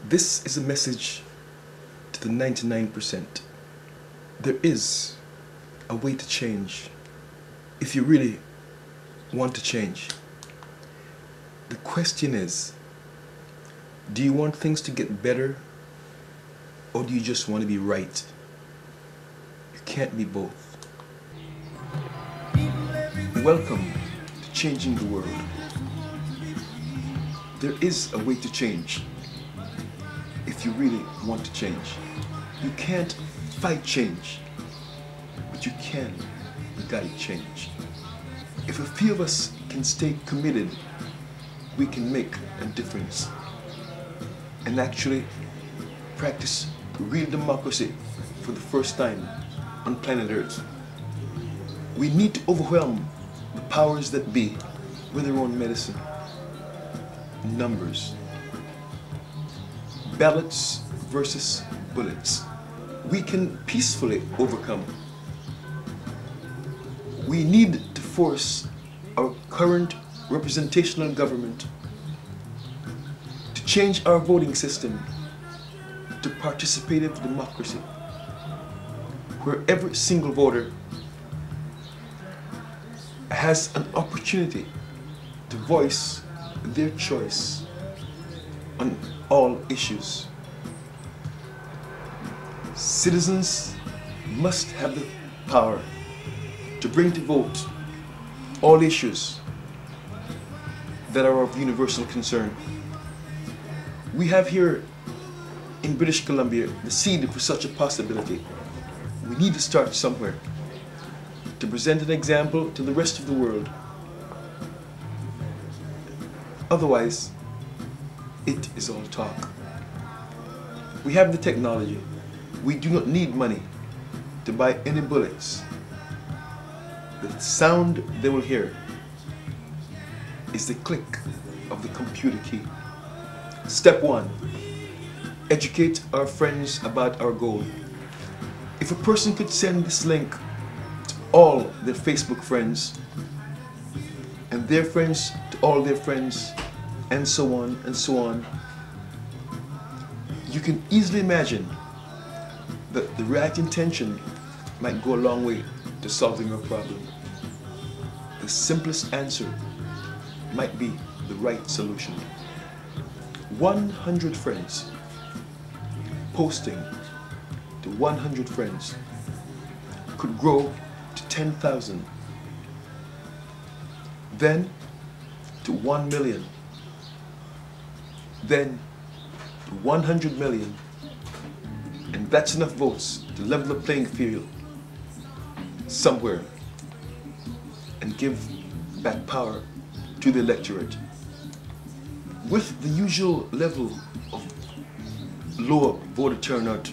This is a message to the 99%. There is a way to change if you really want to change. The question is, do you want things to get better, or do you just want to be right? You can't be both. Welcome to Changing the World. There is a way to change if you really want to change. You can't fight change, but you can guide change. If a few of us can stay committed, we can make a difference and actually practice real democracy for the first time on planet Earth. We need to overwhelm the powers that be with their own medicine. Numbers. Ballots versus bullets. We can peacefully overcome. We need to force our current representational government to change our voting system to participative democracy, where every single voter has an opportunity to voice their choice on all issues. Citizens must have the power to bring to vote all issues that are of universal concern. We have here in British Columbia the seed for such a possibility. We need to start somewhere to present an example to the rest of the world. Otherwise, it is all talk. We have the technology. We do not need money to buy any bullets. The sound they will hear is the click of the computer key. Step 1, educate our friends about our goal. If a person could send this link to all their Facebook friends, and their friends to all their friends, and so on and so on, you can easily imagine that the right intention might go a long way to solving our problem. The simplest answer might be the right solution. 100 friends posting to 100 friends could grow to 10,000, then to 1 million, then to 100 million, and that's enough votes to level the playing field somewhere and give back power to the electorate. With the usual level of lower voter turnout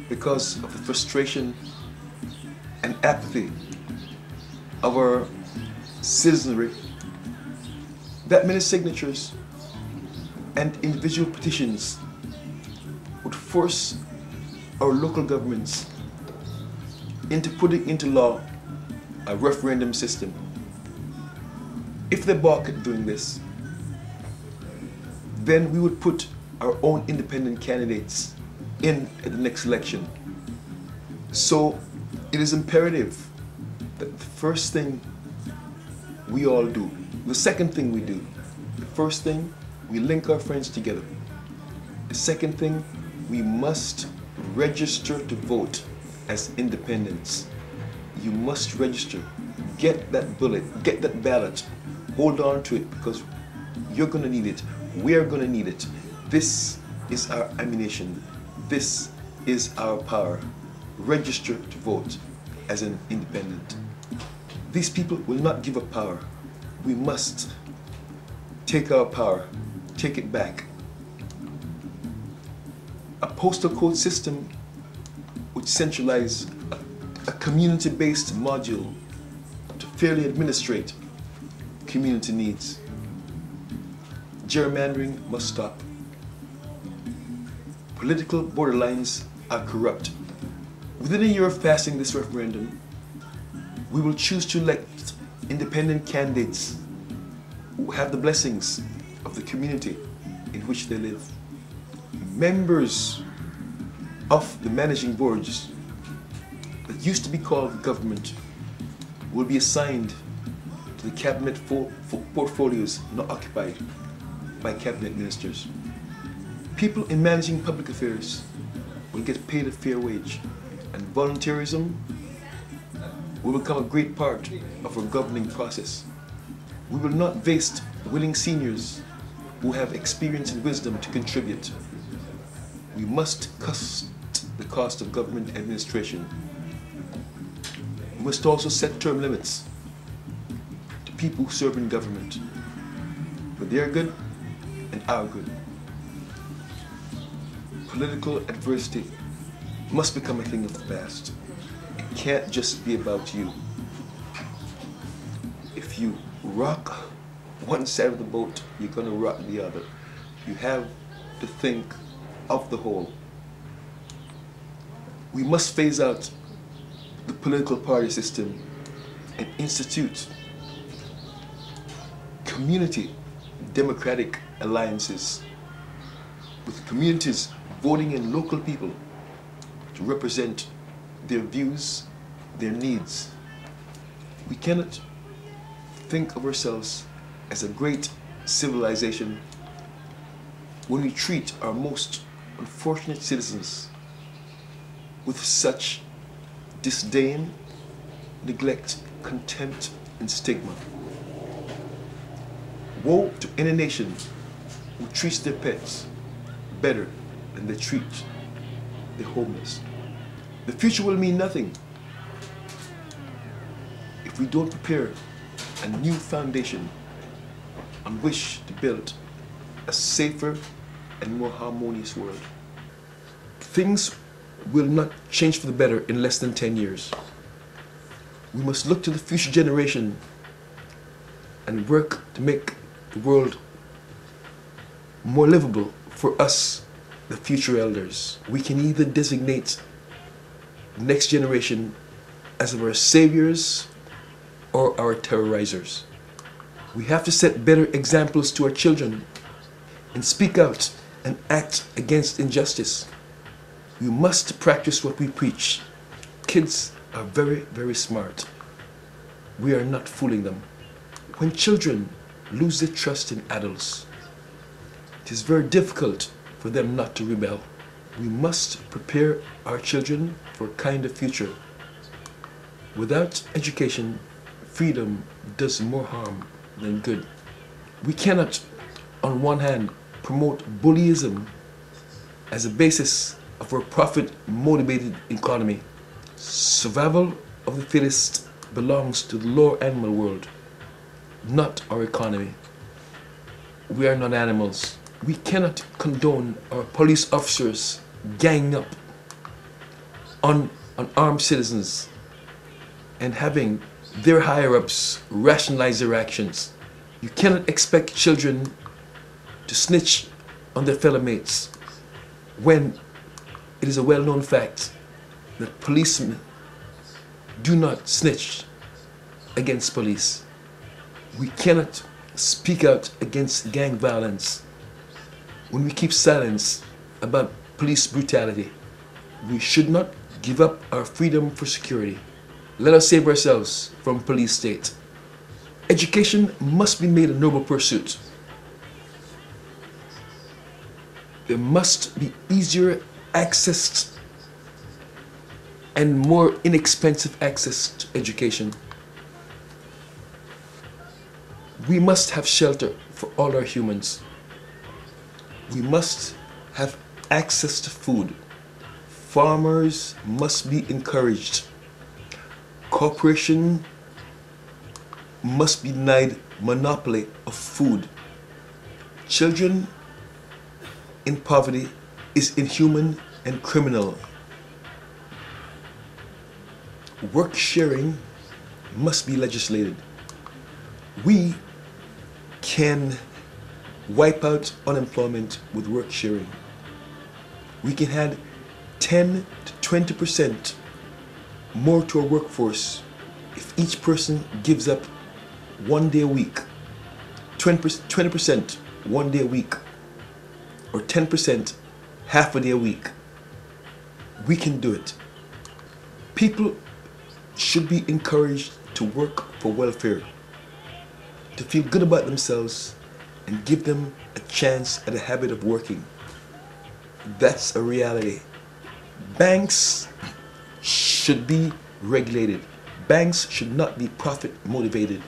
because of the frustration and apathy of our citizenry, that many signatures and individual petitions would force our local governments into putting into law a referendum system. If they balk at doing this, then we would put our own independent candidates in at the next election. So it is imperative that the first thing we all do, the second thing we do, the first thing, we link our friends together. The second thing, we must register to vote as independents. You must register. Get that bullet, get that ballot. Hold on to it because you're going to need it. We're going to need it. This is our ammunition. This is our power. Register to vote as an independent. These people will not give up power. We must take our power, take it back. A postal code system would centralize a community-based module to fairly administrate community needs. Gerrymandering must stop. Political borderlines are corrupt. Within a year of passing this referendum, we will choose to elect independent candidates who have the blessings of the community in which they live. Members of the managing boards that used to be called government will be assigned to the cabinet portfolios not occupied by cabinet ministers. People in managing public affairs will get paid a fair wage, and volunteerism will become a great part of our governing process. We will not waste willing seniors who have experience and wisdom to contribute. We must cut the cost of government administration. We must also set term limits to people who serve in government, for their good and our good. Political adversity must become a thing of the past. It can't just be about you. If you rock one side of the boat, you're going to rock the other. You have to think of the whole. We must phase out the political party system and institute community democratic alliances with communities voting in local people to represent their views, their needs. We cannot think of ourselves as a great civilization when we treat our most unfortunate citizens with such disdain, neglect, contempt, and stigma. Woe to any nation who treats their pets better than they treat the homeless. The future will mean nothing if we don't prepare a new foundation on which to build a safer and more harmonious world. Things will not change for the better in less than 10 years. We must look to the future generation and work to make the world more livable for us, the future elders. We can either designate the next generation as our saviors or our terrorizers. We have to set better examples to our children and speak out and act against injustice. We must practice what we preach. Kids are very, very smart. We are not fooling them. When children lose their trust in adults, it is very difficult for them not to rebel. We must prepare our children for a kinder future. Without education, freedom does more harm than good. We cannot, on one hand, promote bullyism as a basis of our profit-motivated economy. Survival of the fittest belongs to the lower animal world, not our economy. We are not animals. We cannot condone our police officers ganging up on armed citizens and having their higher-ups rationalize their actions. You cannot expect children to snitch on their fellow mates when it is a well-known fact that policemen do not snitch against police. We cannot speak out against gang violence when we keep silence about police brutality. We should not give up our freedom for security. Let us save ourselves from police state. Education must be made a noble pursuit. There must be easier access and more inexpensive access to education. We must have shelter for all our humans. We must have access to food. Farmers must be encouraged. Corporation must be denied monopoly of food. Children in poverty is inhuman and criminal. Work sharing must be legislated. We can wipe out unemployment with work sharing. We can add 10 to 20% more to our workforce if each person gives up 1 day a week. 20% 1 day a week. or 10% half a day a week. We can do it. People should be encouraged to work for welfare, to feel good about themselves, and give them a chance at a habit of working. That's a reality. Banks should be regulated. Banks should not be profit motivated.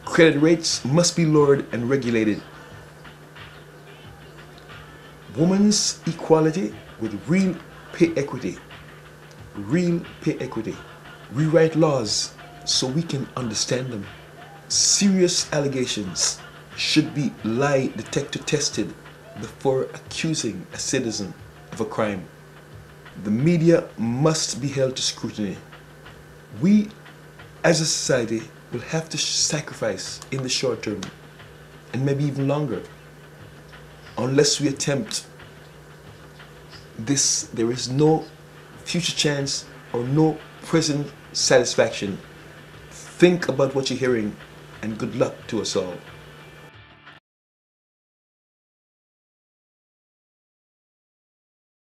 Credit rates must be lowered and regulated. Women's equality with real pay equity. Real pay equity. Rewrite laws so we can understand them. Serious allegations should be lie detector tested before accusing a citizen of a crime. The media must be held to scrutiny. We, as a society, will have to sacrifice in the short term, and maybe even longer. Unless we attempt this, there is no future chance or no present satisfaction. Think about what you're hearing, and good luck to us all.